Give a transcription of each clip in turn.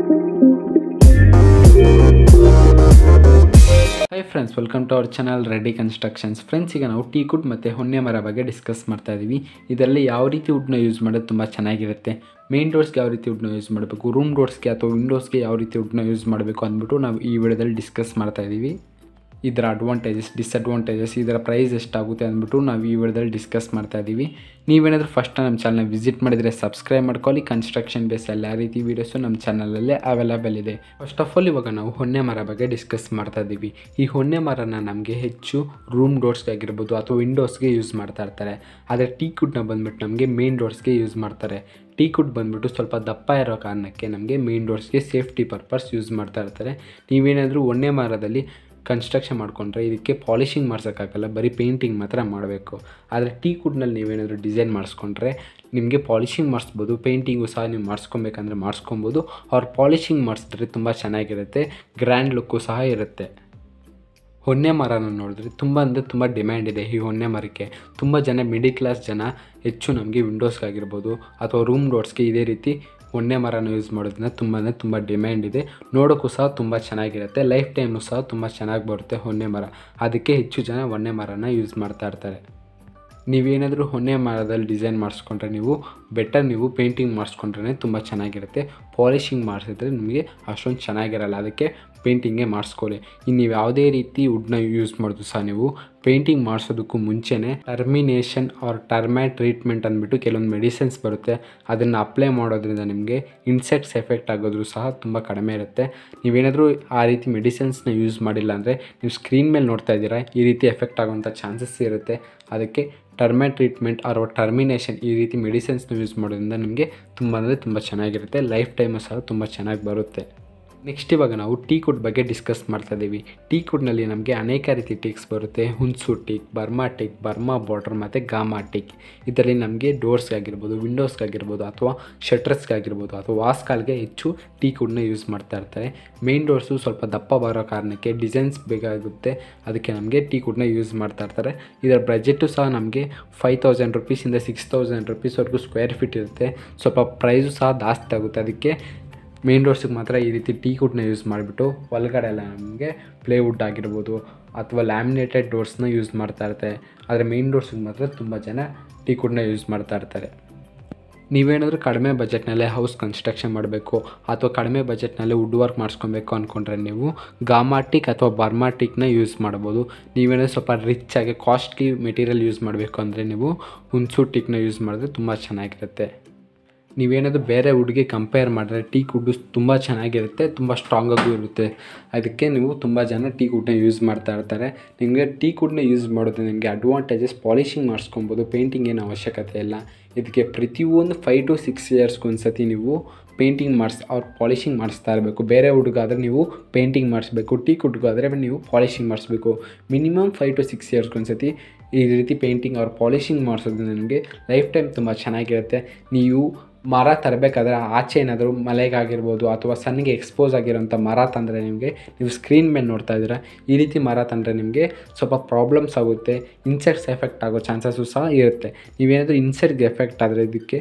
Hi friends, welcome to our channel Reddy Constructions. Friends, ಈಗ ನಾವು teak wood ಮತ್ತು ಹೊನ್ನೆ ಮರ ಬಗ್ಗೆ ಡಿಸ್ಕಸ್ ಮಾಡ್ತಾ ಇದ್ದೀವಿ. ಇದರಲ್ಲಿ ಯಾವ ರೀತಿ ವುಡ್ನ ಯೂಸ್ ಮಾಡೋದು ತುಂಬ ಚೆನ್ನಾಗಿರುತ್ತೆ, ಮೇನ್ ಡೋರ್ಸ್ಗೆ ಯಾವ ರೀತಿ ವುಡ್ನ ಯೂಸ್ ಮಾಡಬೇಕು, ರೂಮ್ ಡೋರ್ಸ್ಗೆ ಅಥವಾ ವಿಂಡೋಸ್ಗೆ ಯಾವ ರೀತಿ ವುಡ್ನ ಯೂಸ್ ಮಾಡಬೇಕು ಅಂದ್ಬಿಟ್ಟು ನಾವು ಈ ವಿಡಿಯೋದಲ್ಲಿ ಡಿಸ್ಕಸ್ ಮಾಡ್ತಾ ಇದ್ದೀವಿ. ಇದರ ಅಡ್ವಾಂಟೇಜಸ್, ಡಿಸ್ಅಡ್ವಾಂಟೇಜಸ್, ಇದರ ಪ್ರೈಸ್ ಎಷ್ಟಾಗುತ್ತೆ ಅಂದ್ಬಿಟ್ಟು ನಾವು ಈ ವಿಡಿಯೋದಲ್ಲಿ ಡಿಸ್ಕಸ್ ಮಾಡ್ತಾ ಇದ್ದೀವಿ. ನೀವೇನಾದರೂ ಫಸ್ಟ್ ನಮ್ಮ ಚಾನಲ್ನ ವಿಸಿಟ್ ಮಾಡಿದರೆ ಸಬ್ಸ್ಕ್ರೈಬ್ ಮಾಡ್ಕೊಳ್ಳಿ. ಕನ್ಸ್ಟ್ರಕ್ಷನ್ ಬೇಸ್ ಎಲ್ಲ ರೀತಿ ವೀಡಿಯೋಸು ನಮ್ಮ ಚಾನಲಲ್ಲೇ ಅವೈಲೇಬಲ್ ಇದೆ. ಫಸ್ಟ್ ಆಫ್ ಆಲ್ ಇವಾಗ ನಾವು ಹೊನ್ನೆ ಮರ ಬಗ್ಗೆ ಡಿಸ್ಕಸ್ ಮಾಡ್ತಾ ಇದ್ದೀವಿ. ಈ ಹೊನ್ನೆ ಮರನ ನಮಗೆ ಹೆಚ್ಚು ರೂಮ್ ಡೋರ್ಸ್ಗೆ ಆಗಿರ್ಬೋದು ಅಥವಾ ವಿಂಡೋಸ್ಗೆ ಯೂಸ್ ಮಾಡ್ತಾ ಇರ್ತಾರೆ. ಆದರೆ ಟೀಕ್ ವುಡ್ನ ಬಂದ್ಬಿಟ್ಟು ನಮಗೆ ಮೇನ್ ಡೋರ್ಸ್ಗೆ ಯೂಸ್ ಮಾಡ್ತಾರೆ. ಟೀಕ್ ವುಡ್ ಬಂದ್ಬಿಟ್ಟು ಸ್ವಲ್ಪ ದಪ್ಪ ಇರೋ ಕಾರಣಕ್ಕೆ ನಮಗೆ ಮೇನ್ ಡೋರ್ಸ್ಗೆ ಸೇಫ್ಟಿ ಪರ್ಪಸ್ ಯೂಸ್ ಮಾಡ್ತಾ ಇರ್ತಾರೆ. ನೀವೇನಾದರೂ ಹೊನ್ನೆ ಮರದಲ್ಲಿ ಕನ್ಸ್ಟ್ರಕ್ಷನ್ ಮಾಡಿಕೊಂಡ್ರೆ ಇದಕ್ಕೆ ಪಾಲಿಷಿಂಗ್ ಮಾಡ್ಸೋಕ್ಕಾಗಲ್ಲ, ಬರೀ ಪೇಂಟಿಂಗ್ ಮಾತ್ರ ಮಾಡಬೇಕು. ಆದರೆ ಟೀಕ್ ವುಡ್ನಲ್ಲಿ ನೀವೇನಾದರೂ ಡಿಸೈನ್ ಮಾಡಿಸ್ಕೊಂಡ್ರೆ ನಿಮಗೆ ಪಾಲಿಷಿಂಗ್ ಮಾಡಿಸ್ಬೋದು, ಪೇಂಟಿಂಗು ಸಹ ನೀವು ಮಾಡಿಸ್ಕೊಬೇಕಂದ್ರೆ ಮಾಡಿಸ್ಕೊಬೋದು. ಅವ್ರು ಪಾಲಿಷಿಂಗ್ ಮಾಡಿಸಿದ್ರೆ ತುಂಬ ಚೆನ್ನಾಗಿರುತ್ತೆ, ಗ್ರ್ಯಾಂಡ್ ಲುಕ್ಕು ಸಹ ಇರುತ್ತೆ. ಹೊನ್ನೆ ಮರನ ನೋಡಿದ್ರೆ ತುಂಬ ಡಿಮ್ಯಾಂಡ್ ಇದೆ. ಈ ಹೊನ್ನೆ ಮರಕ್ಕೆ ತುಂಬ ಜನ ಮಿಡಿಲ್ ಕ್ಲಾಸ್ ಜನ ಹೆಚ್ಚು ನಮಗೆ ವಿಂಡೋಸ್ಗಾಗಿರ್ಬೋದು ಅಥವಾ ರೂಮ್ ಡೋರ್ಸ್ಗೆ ಇದೇ ರೀತಿ ಹೊನ್ನೆ ಮರನ ಯೂಸ್ ಮಾಡೋದ್ರಿಂದ ತುಂಬ ಡಿಮ್ಯಾಂಡ್ ಇದೆ. ನೋಡೋಕ್ಕೂ ಸಹ ತುಂಬ ಚೆನ್ನಾಗಿರುತ್ತೆ, ಲೈಫ್ ಟೈಮು ಸಹ ತುಂಬ ಚೆನ್ನಾಗಿ ಬರುತ್ತೆ ಹೊನ್ನೆ ಮರ. ಅದಕ್ಕೆ ಹೆಚ್ಚು ಜನ ಹೊನ್ನೆ ಮರನ ಯೂಸ್ ಮಾಡ್ತಾ ಇರ್ತಾರೆ. ನೀವೇನಾದರೂ ಹೊನ್ನೆ ಮರದಲ್ಲಿ ಡಿಸೈನ್ ಮಾಡಿಸ್ಕೊಂಡ್ರೆ ನೀವು ಪೇಂಟಿಂಗ್ ಮಾಡಿಸ್ಕೊಂಡ್ರೆ ತುಂಬ ಚೆನ್ನಾಗಿರುತ್ತೆ. ಪಾಲಿಷಿಂಗ್ ಮಾಡಿಸಿದ್ರೆ ನಿಮಗೆ ಅಷ್ಟೊಂದು ಚೆನ್ನಾಗಿರಲ್ಲ, ಅದಕ್ಕೆ ಪೇಂಟಿಂಗೇ ಮಾಡಿಸ್ಕೊಳ್ಳಿ. ಇನ್ನು ನೀವು ಯಾವುದೇ ರೀತಿ ವುಡ್ನ ಯೂಸ್ ಮಾಡೋದು ಸಹ ನೀವು ಪೇಂಟಿಂಗ್ ಮಾಡಿಸೋದಕ್ಕೂ ಮುಂಚೆನೇ ಟರ್ಮಿನೇಷನ್ ಆರ್ ಟರ್ಮೈಟ್ ಟ್ರೀಟ್ಮೆಂಟ್ ಅಂದ್ಬಿಟ್ಟು ಕೆಲವೊಂದು ಮೆಡಿಸಿನ್ಸ್ ಬರುತ್ತೆ. ಅದನ್ನು ಅಪ್ಲೈ ಮಾಡೋದ್ರಿಂದ ನಿಮಗೆ ಇನ್ಸೆಕ್ಟ್ಸ್ ಎಫೆಕ್ಟ್ ಆಗೋದು ಸಹ ತುಂಬ ಕಡಿಮೆ ಇರುತ್ತೆ. ನೀವೇನಾದರೂ ಆ ರೀತಿ ಮೆಡಿಸಿನ್ಸ್ನ ಯೂಸ್ ಮಾಡಿಲ್ಲ ಅಂದರೆ ನೀವು ಸ್ಕ್ರೀನ್ ಮೇಲೆ ನೋಡ್ತಾ ಇದ್ದೀರಾ, ಈ ರೀತಿ ಎಫೆಕ್ಟ್ ಆಗೋವಂಥ ಚಾನ್ಸಸ್ ಇರುತ್ತೆ. ಅದಕ್ಕೆ ಟರ್ಮೈಟ್ ಟ್ರೀಟ್ಮೆಂಟ್ ಆರ್ ಟರ್ಮಿನೇಷನ್ ಈ ರೀತಿ ಮೆಡಿಸಿನ್ಸ್ನ ಯೂಸ್ ಮಾಡೋದ್ರಿಂದ ನಿಮಗೆ ತುಂಬ ಚೆನ್ನಾಗಿರುತ್ತೆ, ಲೈಫ್ ಟೈಮು ಸಹ ತುಂಬ ಚೆನ್ನಾಗಿ ಬರುತ್ತೆ. ನೆಕ್ಸ್ಟ್ ಇವಾಗ ನಾವು ಟೀಕ್ ವುಡ್ ಬಗ್ಗೆ ಡಿಸ್ಕಸ್ ಮಾಡ್ತಾ ಇದ್ದೀವಿ. ಟೀಕ್ ವುಡ್ನಲ್ಲಿ ನಮಗೆ ಅನೇಕ ರೀತಿ ಟೀಕ್ಸ್ ಬರುತ್ತೆ. ಹುನ್ಸು ಟೀಕ್, ಬರ್ಮಾ ಬಾರ್ಡರ್ ಮತ್ತು ಗಾಮಾ ಟೀಕ್. ಇದರಲ್ಲಿ ನಮಗೆ ಡೋರ್ಸ್ಗಾಗಿರ್ಬೋದು, ವಿಂಡೋಸ್ಗಾಗಿರ್ಬೋದು ಅಥವಾ ಶಟರ್ಸ್ಗಾಗಿರ್ಬೋದು ಅಥವಾ ವಾಸ್ಕಾಲ್ಗೆ ಹೆಚ್ಚು ಟೀಕ್ ವುಡ್ನ ಯೂಸ್ ಮಾಡ್ತಾ ಇರ್ತಾರೆ. ಮೇನ್ ಡೋರ್ಸು ಸ್ವಲ್ಪ ದಪ್ಪ ಬರೋ ಕಾರಣಕ್ಕೆ ಡಿಸೈನ್ಸ್ ಬೇಕಾಗುತ್ತೆ, ಅದಕ್ಕೆ ನಮಗೆ ಟೀಕ್ ವುಡ್ನ ಯೂಸ್ ಮಾಡ್ತಾ ಇರ್ತಾರೆ. ಇದರ ಬಜೆಟು ಸಹ ನಮಗೆ 5000 ರೂಪೀಸಿಂದ 6000 ರೂಪೀಸ್ವರೆಗೂ ಸ್ಕ್ವೇರ್ ಫೀಟ್ ಇರುತ್ತೆ. ಸ್ವಲ್ಪ ಪ್ರೈಸು ಸಹ ಜಾಸ್ತಿ ಆಗುತ್ತೆ. ಅದಕ್ಕೆ ಮೇನ್ ಡೋರ್ಸಿಗೆ ಮಾತ್ರ ಈ ರೀತಿ ಟೀಕ್ ವುಡ್ನ ಯೂಸ್ ಮಾಡಿಬಿಟ್ಟು ಒಳಗಡೆ ಎಲ್ಲ ನಮಗೆ ಪ್ಲೇವುಡ್ ಆಗಿರ್ಬೋದು ಅಥವಾ ಲ್ಯಾಮಿನೇಟೆಡ್ ಡೋರ್ಸ್ನ ಯೂಸ್ ಮಾಡ್ತಾ ಇರ್ತಾರೆ. ಆದರೆ ಮೇನ್ ಡೋರ್ಸಿಗೆ ಮಾತ್ರ ತುಂಬ ಜನ ಟೀಕ್ ವುಡ್ನ ಯೂಸ್ ಮಾಡ್ತಾ ಇರ್ತಾರೆ. ನೀವೇನಾದರೂ ಕಡಿಮೆ ಬಜೆಟ್ನಲ್ಲೇ ಹೌಸ್ ಕನ್ಸ್ಟ್ರಕ್ಷನ್ ಮಾಡಬೇಕು ಅಥವಾ ಕಡಿಮೆ ಬಜೆಟ್ನಲ್ಲೇ ವುಡ್ ವರ್ಕ್ ಮಾಡಿಸ್ಕೊಬೇಕು ಅಂದ್ಕೊಂಡ್ರೆ ನೀವು ಗಾಮಾ ಟೀಕ್ ಅಥವಾ ಬರ್ಮಾ ಟೀಕ್ನ ಯೂಸ್ ಮಾಡ್ಬೋದು. ನೀವೇನಾದರೂ ಸ್ವಲ್ಪ ರಿಚಾಗಿ ಕಾಸ್ಟ್ಲಿ ಮೆಟೀರಿಯಲ್ ಯೂಸ್ ಮಾಡಬೇಕು ಅಂದರೆ ನೀವು ಹುನ್ಸು ಟೀಕ್ನ ಯೂಸ್ ಮಾಡಿದ್ರೆ ತುಂಬ ಚೆನ್ನಾಗಿರುತ್ತೆ. ನೀವೇನಾದರೂ ಬೇರೆ ವುಡ್ಗೆ ಕಂಪೇರ್ ಮಾಡಿದ್ರೆ ಟೀಕ್ ವುಡ್ಡು ತುಂಬ ಚೆನ್ನಾಗಿರುತ್ತೆ, ತುಂಬ ಸ್ಟ್ರಾಂಗಾಗೂ ಇರುತ್ತೆ. ಅದಕ್ಕೆ ನೀವು ತುಂಬ ಜನ ಟೀಕ್ ವುಡ್ನ ಯೂಸ್ ಮಾಡ್ತಾ ಇರ್ತಾರೆ. ನಿಮಗೆ ಟೀಕ್ ವುಡ್ನ ಯೂಸ್ ಮಾಡೋದು ನಿಮಗೆ ಅಡ್ವಾಂಟೇಜಸ್, ಪಾಲಿಷಿಂಗ್ ಮಾಡಿಸ್ಕೊಬೋದು, ಪೇಂಟಿಂಗ್ ಏನು ಅವಶ್ಯಕತೆ ಇಲ್ಲ. ಇದಕ್ಕೆ ಪ್ರತಿಯೊಂದು 5 to 6 ಇಯರ್ಸ್ಗೆ ಒಂದು ಸತಿ ನೀವು ಪೇಂಟಿಂಗ್ ಪಾಲಿಷಿಂಗ್ ಮಾಡಿಸ್ತಾ ಇರಬೇಕು. ಬೇರೆ ವುಡ್ಗಾದರೆ ನೀವು ಪೇಂಟಿಂಗ್ ಮಾಡಿಸ್ಬೇಕು, ಟೀಕ್ ವುಡ್ಗಾದರೆ ನೀವು ಪಾಲಿಷಿಂಗ್ ಮಾಡಿಸ್ಬೇಕು. ಮಿನಿಮಮ್ 5 to 6 ಇಯರ್ಸ್ಗೆ ಒಂದು ಸತಿ ಈ ರೀತಿ ಪೇಂಟಿಂಗ್ ಪಾಲಿಷಿಂಗ್ ಮಾಡಿಸೋದ್ರಿಂದ ನಿಮಗೆ ಲೈಫ್ ಟೈಮ್ ತುಂಬ ಚೆನ್ನಾಗಿರುತ್ತೆ. ನೀವು ಮರ ತರಬೇಕಾದ್ರೆ ಆಚೆ ಏನಾದರೂ ಮಳೆಗಾಗಿರ್ಬೋದು ಅಥವಾ ಸನ್ನಿಗೆ ಎಕ್ಸ್ಪೋಸ್ ಆಗಿರೋಂಥ ಮರ ತಂದರೆ ನೀವು ಸ್ಕ್ರೀನ್ ಮೇಲೆ ನೋಡ್ತಾ ಇದ್ದೀರಾ, ಈ ರೀತಿ ಮರ ತಂದರೆ ನಿಮಗೆ ಸ್ವಲ್ಪ ಪ್ರಾಬ್ಲಮ್ಸ್ ಆಗುತ್ತೆ, ಇನ್ಸೆಕ್ಟ್ಸ್ ಎಫೆಕ್ಟ್ ಆಗೋ ಚಾನ್ಸಸ್ಸು ಸಹ ಇರುತ್ತೆ. ನೀವೇನಾದರೂ ಇನ್ಸೆಕ್ಟ್ಗೆ ಎಫೆಕ್ಟ್ ಆದರೆ ಇದಕ್ಕೆ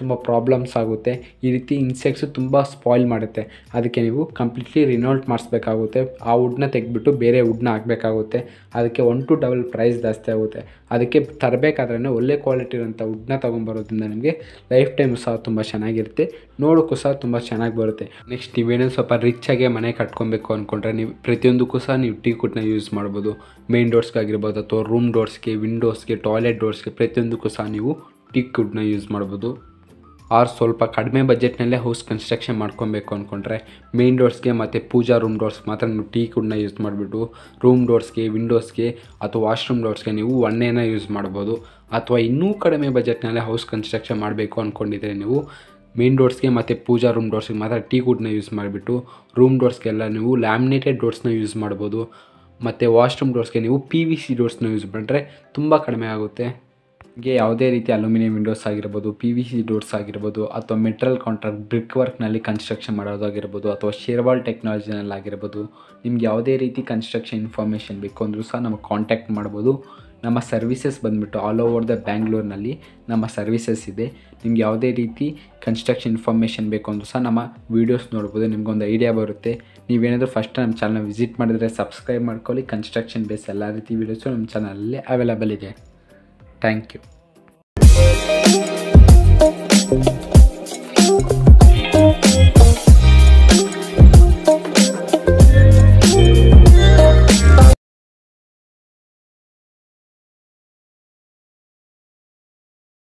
ತುಂಬ ಪ್ರಾಬ್ಲಮ್ಸ್ ಆಗುತ್ತೆ. ಈ ರೀತಿ ಇನ್ಸೆಕ್ಟ್ಸು ತುಂಬ ಸ್ಪಾಯ್ಲ್ ಮಾಡುತ್ತೆ. ಅದಕ್ಕೆ ನೀವು ಕಂಪ್ಲೀಟ್ಲಿ ರಿನೋಲ್ಟ್ ಮಾಡಿಸ್ಬೇಕಾಗುತ್ತೆ. ಆ ವುಡ್ನ ತೆಗೆದ್ಬಿಟ್ಟು ಬೇರೆ ವುಡ್ನ ಹಾಕಬೇಕಾಗುತ್ತೆ. ಅದಕ್ಕೆ 1 to double ಪ್ರೈಸ್ ಜಾಸ್ತಿ ಆಗುತ್ತೆ. ಅದಕ್ಕೆ ತರಬೇಕಾದ್ರೆ ಒಳ್ಳೆ ಕ್ವಾಲಿಟಿ ಇರೋಂಥ ವುಡ್ನ ತೊಗೊಂಬರೋದ್ರಿಂದ ನಿಮಗೆ ಲೈಫ್ ಟೈಮ್ ಸಹ ತುಂಬ ಚೆನ್ನಾಗಿರುತ್ತೆ, ನೋಡೋಕ್ಕೂ ಸಹ ತುಂಬ ಚೆನ್ನಾಗಿ ಬರುತ್ತೆ. ನೆಕ್ಸ್ಟ್ ನೀವೇನೋ ಸ್ವಲ್ಪ ರಿಚಾಗೆ ಮನೆ ಕಟ್ಕೊಬೇಕು ಅಂದ್ಕೊಂಡ್ರೆ ನೀವು ಪ್ರತಿಯೊಂದಕ್ಕೂ ಸಹ ನೀವು ಟೀಕ್ ವುಡ್ನ ಯೂಸ್ ಮಾಡ್ಬೋದು. ಮೇನ್ ಡೋರ್ಸ್ಗಾಗಿರ್ಬೋದು ಅಥವಾ ರೂಮ್ ಡೋರ್ಸ್ಗೆ, ವಿಂಡೋಸ್ಗೆ, ಟಾಯ್ಲೆಟ್ ಡೋರ್ಸ್ಗೆ ಪ್ರತಿಯೊಂದಕ್ಕೂ ಸಹ ನೀವು ಟೀಕ್ ವುಡ್ನ ಯೂಸ್ ಮಾಡ್ಬೋದು. ಆರ್ ಸ್ವಲ್ಪ ಕಡಿಮೆ ಬಜೆಟ್ನಲ್ಲೇ ಹೌಸ್ ಕನ್ಸ್ಟ್ರಕ್ಷನ್ ಮಾಡ್ಕೊಬೇಕು ಅಂದ್ಕೊಂಡ್ರೆ ಮೇನ್ ಡೋರ್ಸ್ಗೆ ಮತ್ತು ಪೂಜಾ ರೂಮ್ ಡೋರ್ಸ್ ಮಾತ್ರ ನೀವು ಟೀಕ್ ವುಡ್ನ ಯೂಸ್ ಮಾಡಿಬಿಟ್ಟು ರೂಮ್ ಡೋರ್ಸ್ಗೆ, ವಿಂಡೋಸ್ಗೆ ಅಥವಾ ವಾಶ್ರೂಮ್ ಡೋರ್ಸ್ಗೆ ನೀವು ಒನ್ನೇನ ಯೂಸ್ ಮಾಡ್ಬೋದು. ಅಥವಾ ಇನ್ನೂ ಕಡಿಮೆ ಬಜೆಟ್ನಲ್ಲೇ ಹೌಸ್ ಕನ್ಸ್ಟ್ರಕ್ಷನ್ ಮಾಡಬೇಕು ಅಂದ್ಕೊಂಡಿದ್ರೆ ನೀವು ಮೇನ್ ಡೋರ್ಸ್ಗೆ ಮತ್ತು ಪೂಜಾ ರೂಮ್ ಡೋರ್ಸ್ಗೆ ಮಾತ್ರ ಟೀಕ್ ವುಡ್ನ ಯೂಸ್ ಮಾಡಿಬಿಟ್ಟು ರೂಮ್ ಡೋರ್ಸ್ಗೆಲ್ಲ ನೀವು ಲ್ಯಾಮಿನೇಟೆಡ್ ಡೋರ್ಸ್ನ ಯೂಸ್ ಮಾಡ್ಬೋದು. ಮತ್ತು ವಾಶ್ರೂಮ್ ಡೋರ್ಸ್ಗೆ ನೀವು PVC ಡೋರ್ಸ್ನ ಯೂಸ್ ಮಾಡಿದ್ರೆ ತುಂಬ ಕಡಿಮೆ ಆಗುತ್ತೆ. ಯಾವುದೇ ರೀತಿ ಅಲ್ಯೂಮಿನಿಯಂ ವಿಂಡೋಸ್ ಆಗಿರ್ಬೋದು, PVC ಡೋರ್ಸ್ ಆಗಿರ್ಬೋದು ಅಥವಾ ಮೆಟಲ್ ಕಾಂಟ್ರಾಕ್ಟ್ ಬ್ರಿಕ್ ವರ್ಕ್ನಲ್ಲಿ ಕನ್ಸ್ಟ್ರಕ್ಷನ್ ಮಾಡೋದಾಗಿರ್ಬೋದು ಅಥವಾ ಶೇರ್ವಾಲ್ ಟೆಕ್ನಾಲಜಿನಲ್ಲಿ ಆಗಿರ್ಬೋದು, ನಿಮ್ಗೆ ಯಾವುದೇ ರೀತಿ ಕನ್ಸ್ಟ್ರಕ್ಷನ್ ಇನ್ಫಾರ್ಮೇಷನ್ ಬೇಕು ಅಂದರೂ ಸಹ ನಮಗೆ ಕಾಂಟ್ಯಾಕ್ಟ್ ಮಾಡ್ಬೋದು. ನಮ್ಮ ಸರ್ವಿಸಸ್ ಬಂದುಬಿಟ್ಟು ಆಲ್ ಓವರ್ ದ ಬ್ಯಾಂಗ್ಳೂರ್ನಲ್ಲಿ ನಮ್ಮ ಸರ್ವಿಸಸ್ ಇದೆ. ನಿಮ್ಗೆ ಯಾವುದೇ ರೀತಿ ಕನ್ಸ್ಟ್ರಕ್ಷನ್ ಇನ್ಫಾರ್ಮೇಷನ್ ಬೇಕು ಅಂದರೂ ಸಹ ನಮ್ಮ ವೀಡಿಯೋಸ್ ನೋಡ್ಬೋದು, ನಿಮ್ಗೊಂದು ಐಡಿಯಾ ಬರುತ್ತೆ. ನೀವೇನಾದರೂ ಫಸ್ಟ್ ನಮ್ಮ ಚಾನಲ್ ವಿಸಿಟ್ ಮಾಡಿದರೆ ಸಬ್ಸ್ಕ್ರೈಬ್ ಮಾಡ್ಕೊಳ್ಳಿ. ಕನ್ಸ್ಟ್ರಕ್ಷನ್ ಬೇಸ್ ಎಲ್ಲ ರೀತಿ ವೀಡಿಯೋಸು ನಮ್ಮ ಚಾನಲಲ್ಲಿ ಅವೈಲೇಬಲ್ ಇದೆ. Thank you.